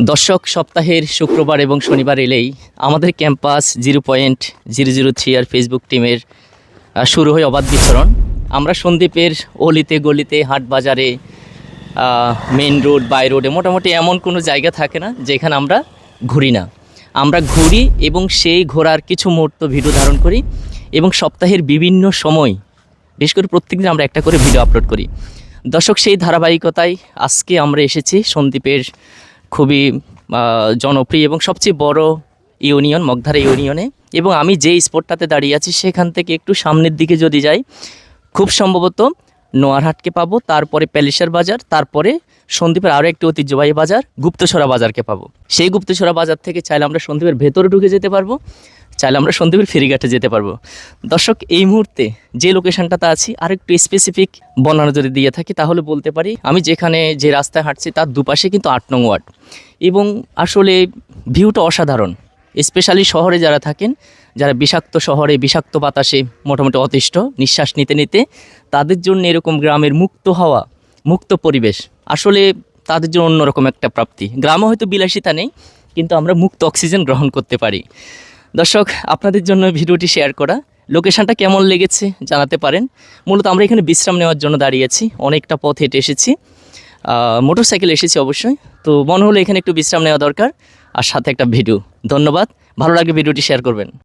দর্শক, সপ্তাহের শুক্রবার এবং শনিবার এলেই আমাদের ক্যাম্পাস 0.003 আর ফেসবুক টিমের শুরু হয় অবাধ বিচরণ। আমরা সন্দ্বীপের অলিতে গলিতে, হাট বাজারে, মেন রোড, বাই রোডে মোটামুটি এমন কোনো জায়গা থাকে না যেখানে আমরা ঘুরি না। আমরা ঘুরি এবং সেই ঘোরার কিছু মুহূর্ত ভিডিও ধারণ করি এবং সপ্তাহের বিভিন্ন সময়, বিশেষ করে প্রত্যেকদিন আমরা একটা করে ভিডিও আপলোড করি। দর্শক, সেই ধারাবাহিকতায় আজকে আমরা এসেছি সন্দ্বীপের খুবই জনপ্রিয় এবং সবচেয়ে বড় ইউনিয়ন, মগধারা ইউনিয়নে। এবং আমি যে স্পটটাতে দাঁড়িয়ে আছি সেখান থেকে একটু সামনের দিকে যদি যাই, খুব সম্ভবত নোয়ারহাটকে পাবো, তারপরে প্যালিশার বাজার, তারপরে সন্দ্বীপের আরও একটি ঐতিহ্যবাহী বাজার গুপ্তছড়া বাজারকে পাবো। সেই গুপ্তছড়া বাজার থেকে চাইলে আমরা সন্দ্বীপের ভেতরে ঢুকে যেতে পারবো, চাইলে আমরা সন্দ্বীপের ফেরিঘাটে যেতে পারবো। দর্শক, এই মুহূর্তে যে লোকেশনটাতে আছি আর একটু স্পেসিফিক বর্ণনা যদি দিয়ে থাকি তাহলে বলতে পারি, আমি যেখানে যে রাস্তায় হাঁটছি তার দুপাশে কিন্তু ৮ নং ওয়ার্ড। এবং আসলে ভিউটা অসাধারণ। স্পেশালি শহরে যারা থাকেন, যারা বিষাক্ত শহরে বিষাক্ত বাতাসে মোটামুটি অতিষ্ঠ নিঃশ্বাস নিতে নিতে, তাদের জন্য এরকম গ্রামের মুক্ত হাওয়া, মুক্ত পরিবেশ আসলে তাদের জন্য অন্যরকম একটা প্রাপ্তি। গ্রামে হয়তো বিলাসিতা নেই, কিন্তু আমরা মুক্ত অক্সিজেন গ্রহণ করতে পারি। দর্শক, আপনাদের জন্য ভিডিওটি শেয়ার করা। লোকেশনটা কেমন লেগেছে জানাতে পারেন। মূলত আমরা এখানে বিশ্রাম নেওয়ার জন্য দাঁড়িয়েছি, অনেকটা পথ হেঁটে এসেছি, মোটরসাইকেল এসেছি অবশ্যই। তো মনে হলো এখানে একটু বিশ্রাম নেওয়া দরকার, আর সাথে একটা ভিডিও। ধন্যবাদ, ভালো লাগলে ভিডিওটি শেয়ার করবেন।